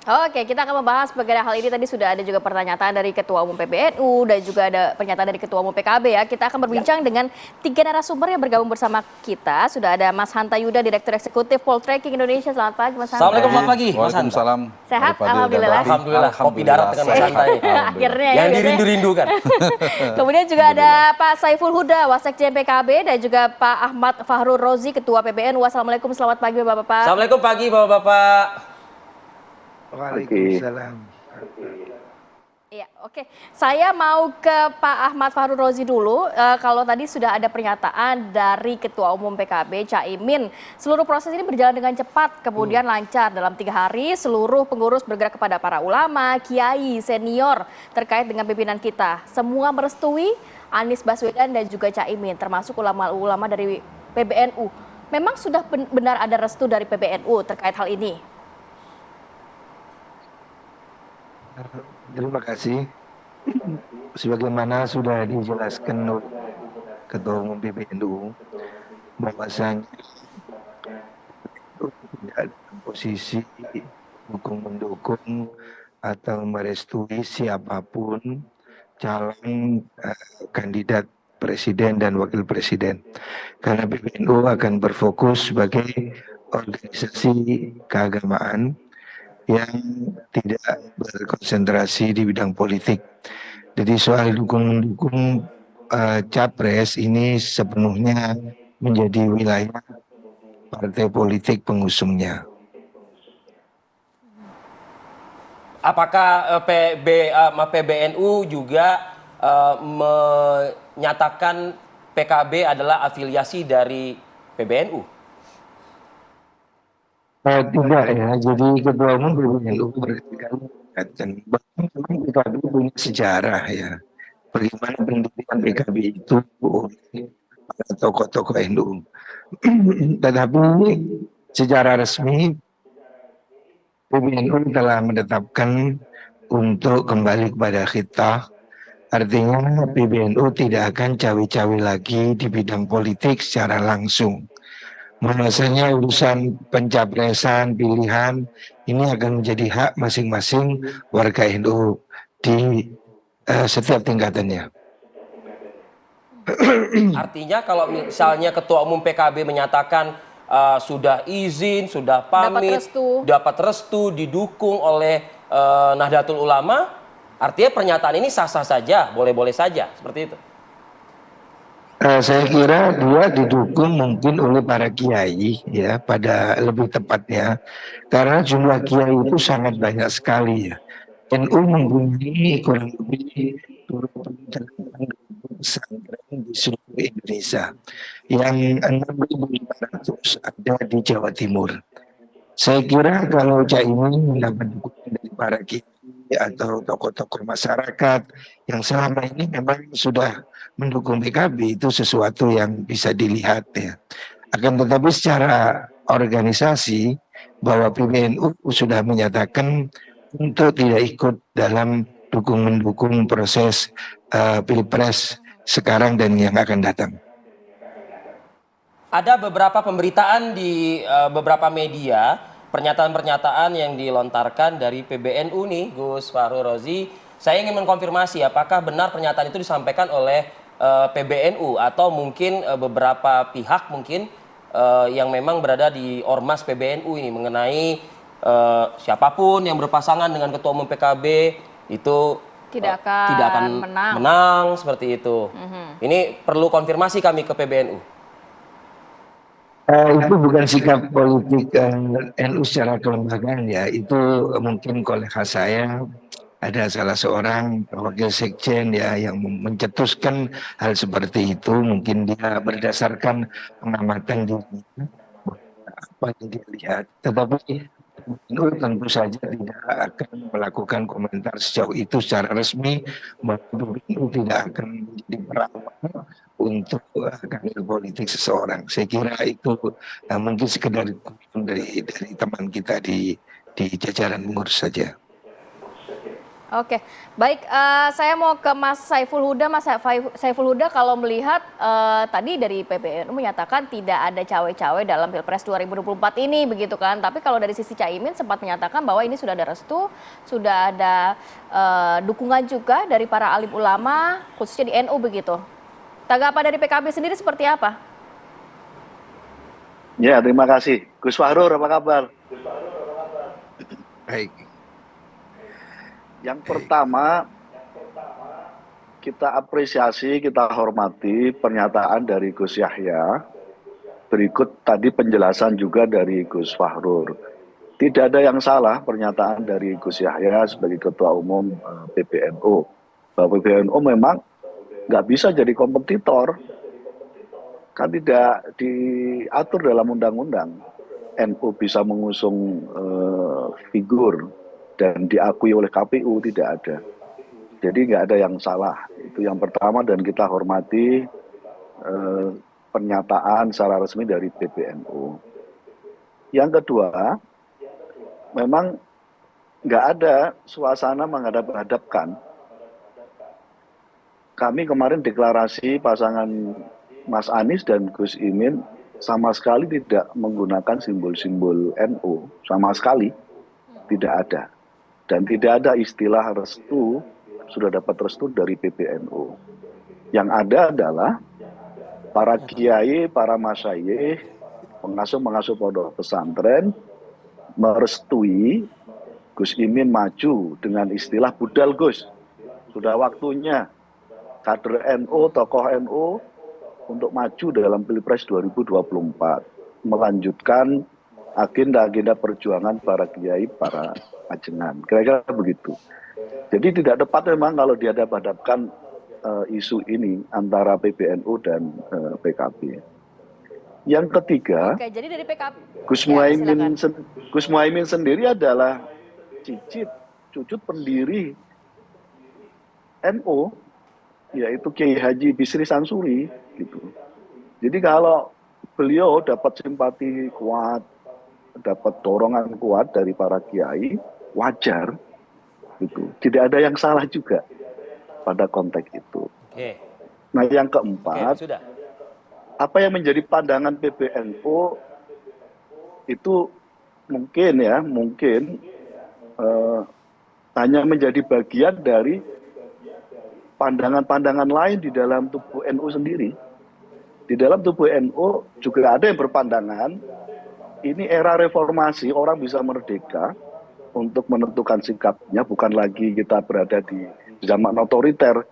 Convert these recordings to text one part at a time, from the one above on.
Oke, kita akan membahas mengenai hal ini. Tadi sudah ada juga pernyataan dari Ketua Umum PBNU dan juga ada pernyataan dari Ketua Umum PKB ya. Kita akan berbincang dengan 3 narasumber yang bergabung bersama kita. Sudah ada Mas Hanta Yuda, Direktur Eksekutif Poltreking Indonesia. Selamat pagi, Mas Hanta. Assalamualaikum, selamat pagi, Mas Hanta. Waalaikumsalam. Sehat, alhamdulillah. Alhamdulillah, kopi darat dengan Mas Hanta ini. Akhirnya ya. Yang dirindu-rindukan. Kemudian juga ada Pak Saiful Huda, Wasekjen PKB, dan juga Pak Ahmad Fahrul Rozi, Ketua PBNU. Wassalamualaikum, selamat pagi Bapak-Bapak. Assalamualaikum pagi, Bapak-Bapak. Waalaikumsalam. Iya, oke. Saya mau ke Pak Ahmad Fahrul Rozi dulu. Kalau tadi sudah ada pernyataan dari Ketua Umum PKB, Caimin, seluruh proses ini berjalan dengan cepat, kemudian lancar. Dalam 3 hari, seluruh pengurus bergerak kepada para ulama, kiai, senior terkait dengan pimpinan kita. Semua merestui Anies Baswedan dan juga Caimin, termasuk ulama-ulama dari PBNU. Memang sudah benar ada restu dari PBNU terkait hal ini? Terima kasih. Sebagaimana sudah dijelaskan oleh Ketua Umum PBNU, bahwasanya tidak ada posisi mendukung atau merestui siapapun calon kandidat presiden dan wakil presiden. Karena PBNU akan berfokus sebagai organisasi keagamaan yang tidak berkonsentrasi di bidang politik. Jadi soal dukung capres ini sepenuhnya menjadi wilayah partai politik pengusungnya. Apakah PBNU juga menyatakan PKB adalah afiliasi dari PBNU? Tidak ya, jadi Ketua Umum PBNU berkali-kali mengatakan bahwa PKB punya sejarah ya. Bagaimana pendirian PKB itu oleh para tokoh-tokoh NU. Tetapi secara resmi PBNU telah menetapkan untuk kembali kepada khitah. Artinya PBNU tidak akan cawe-cawe lagi di bidang politik secara langsung. Bahwasanya urusan pencapresan pilihan ini akan menjadi hak masing-masing warga NU di setiap tingkatannya. Artinya kalau misalnya Ketua Umum PKB menyatakan sudah izin, sudah pamit, dapat restu, didukung oleh Nahdlatul Ulama, artinya pernyataan ini sah-sah saja, boleh-boleh saja, seperti itu. Saya kira dia didukung mungkin oleh para kiai ya, pada lebih tepatnya, karena jumlah kiai itu sangat banyak sekali ya. NU mempunyai kurang lebih 28 pesantren di seluruh Indonesia, yang 6.500 ada di Jawa Timur. Saya kira kalau Caimin mendapat dukungan dari para kiai atau tokoh-tokoh masyarakat yang selama ini memang sudah mendukung PKB, itu sesuatu yang bisa dilihat ya. Akan tetapi secara organisasi bahwa PBNU sudah menyatakan untuk tidak ikut dalam mendukung proses Pilpres sekarang dan yang akan datang. Ada beberapa pemberitaan di beberapa media, pernyataan-pernyataan yang dilontarkan dari PBNU nih, Gus Fahrul Rozi. Saya ingin mengkonfirmasi apakah benar pernyataan itu disampaikan oleh PBNU atau mungkin beberapa pihak mungkin yang memang berada di ormas PBNU ini mengenai siapapun yang berpasangan dengan Ketua Umum PKB itu tidak akan menang seperti itu. Ini perlu konfirmasi kami ke PBNU. Itu bukan sikap politik NU secara kelembagaan ya, itu mungkin kolega saya ada salah seorang wakil sekjen ya yang mencetuskan hal seperti itu, mungkin dia berdasarkan pengamatan dirinya apa yang dia lihat, tetapi NU tentu saja tidak akan melakukan komentar sejauh itu secara resmi, bahwa NU tidak akan menjadi perawat untuk karir politik seseorang. Saya kira itu mungkin sekedar dari teman kita di jajaran pengurus saja. Oke, baik. Saya mau ke Mas Saiful Huda. Mas Saiful Huda, kalau melihat tadi dari PBNU menyatakan tidak ada cawe-cawe dalam Pilpres 2024 ini, begitu kan? Tapi kalau dari sisi Caimin sempat menyatakan bahwa ini sudah ada restu, sudah ada dukungan juga dari para alim ulama, khususnya di NU begitu. Tanggapan dari PKB sendiri seperti apa? Ya, terima kasih. Gus Fahrur, apa kabar? Baik. Yang pertama, kita apresiasi, kita hormati pernyataan dari Gus Yahya. Berikut tadi penjelasan juga dari Gus Fahrur. Tidak ada yang salah pernyataan dari Gus Yahya sebagai Ketua Umum PBNU. Bahwa PBNU memang nggak bisa jadi kompetitor. Kan tidak diatur dalam undang-undang. NU bisa mengusung figur dan diakui oleh KPU, tidak ada. Jadi nggak ada yang salah. Itu yang pertama, dan kita hormati pernyataan secara resmi dari PBNU. Yang kedua, memang nggak ada suasana menghadap-hadapkan. Kami kemarin deklarasi pasangan Mas Anies dan Gus Imin sama sekali tidak menggunakan simbol-simbol NU, sama sekali tidak ada. Dan tidak ada istilah restu, sudah dapat restu dari PBNU. Yang ada adalah para kiai, para masyayikh, pengasuh-pengasuh pondok pesantren merestui Gus Imin maju dengan istilah budal Gus. Sudah waktunya kader NU, tokoh NU untuk maju dalam Pilpres 2024. Melanjutkan agenda-agenda perjuangan para kiai, para ajengan. Kira-kira begitu. Jadi tidak tepat memang kalau dihadap-hadapkan isu ini antara PBNU dan PKB. Yang ketiga, Oke, jadi dari PKB. Gus Muhaimin sendiri adalah cucut pendiri NU, yaitu Kiai Haji Bisri Sansuri, gitu. Jadi kalau beliau dapat simpati kuat, dapat dorongan kuat dari para kiai, wajar, gitu. Tidak ada yang salah juga pada konteks itu. Oke. Nah, yang Oke, keempat, sudah. apa yang menjadi pandangan PBNU itu mungkin hanya menjadi bagian dari pandangan-pandangan lain di dalam tubuh NU sendiri. Di dalam tubuh NU juga ada yang berpandangan ini era reformasi, orang bisa merdeka untuk menentukan sikapnya, bukan lagi kita berada di zaman otoriter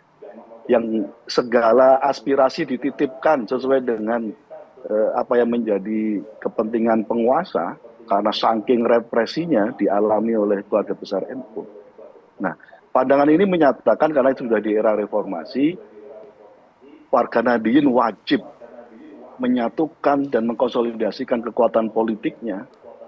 yang segala aspirasi dititipkan sesuai dengan apa yang menjadi kepentingan penguasa, karena saking represinya dialami oleh keluarga besar NU. Nah, pandangan ini menyatakan karena itu sudah di era reformasi, warga Nahdliyin wajib menyatukan dan mengkonsolidasikan kekuatan politiknya.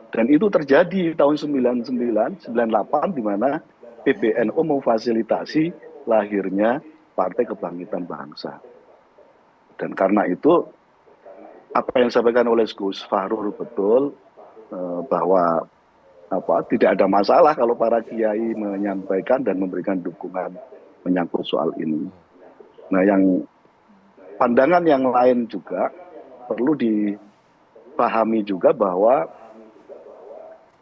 Dan itu terjadi tahun 99, 98, di mana PBNU memfasilitasi lahirnya Partai Kebangkitan Bangsa. Dan karena itu, apa yang disampaikan oleh Gus Fahrur betul, bahwa tidak ada masalah kalau para kiai menyampaikan dan memberikan dukungan menyangkut soal ini. Nah, yang pandangan yang lain juga perlu dipahami juga bahwa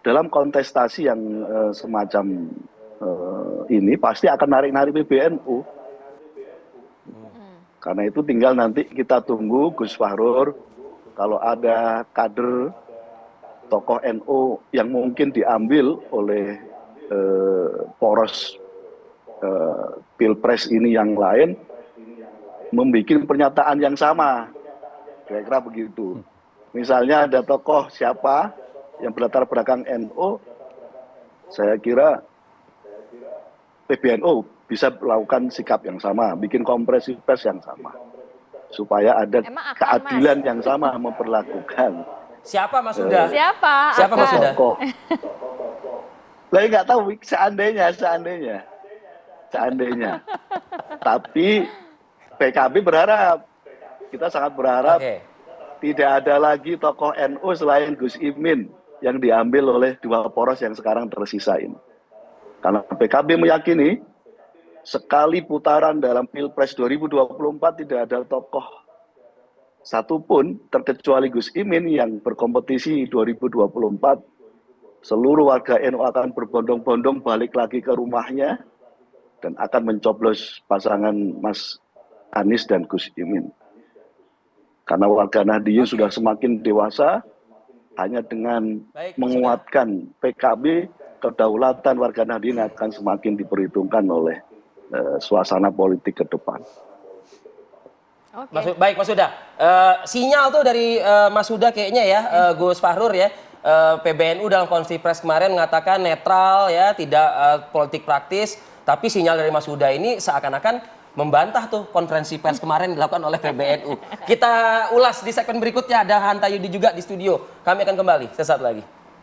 dalam kontestasi yang semacam ini pasti akan narik-narik PBNU. Karena itu tinggal nanti kita tunggu Gus Fahrur, kalau ada kader tokoh NU yang mungkin diambil oleh poros Pilpres ini yang lain, membuat pernyataan yang sama. Kira-kira begitu. Misalnya ada tokoh siapa yang berlatar belakang NU, saya kira PBNU bisa melakukan sikap yang sama, bikin konferensi pers yang sama, supaya ada keadilan yang sama memperlakukan. Siapa Mas Huda? Siapa Mas Huda? Tokoh. Saya nggak tahu, seandainya. Tapi PKB berharap, kita sangat berharap tidak ada lagi tokoh NU selain Gus Imin yang diambil oleh dua poros yang sekarang tersisa ini. Karena PKB meyakini sekali putaran dalam Pilpres 2024 tidak ada tokoh satupun terkecuali Gus Imin yang berkompetisi 2024. Seluruh warga NU akan berbondong-bondong balik lagi ke rumahnya dan akan mencoblos pasangan Mas Anies dan Gus Imin. Karena warga Nahdliyin sudah semakin dewasa, hanya dengan Baik, menguatkan PKB, kedaulatan warga Nahdliyin akan semakin diperhitungkan oleh suasana politik ke depan. Oke. Baik Mas Huda, sinyal tuh dari Mas Huda kayaknya ya, Gus Fahrur ya, PBNU dalam konferensi pers kemarin mengatakan netral ya, tidak politik praktis, tapi sinyal dari Mas Huda ini seakan-akan membantah tuh konferensi pers kemarin dilakukan oleh PBNU. Kita ulas di segmen berikutnya, ada Hanta Yudi juga di studio. Kami akan kembali sesaat lagi.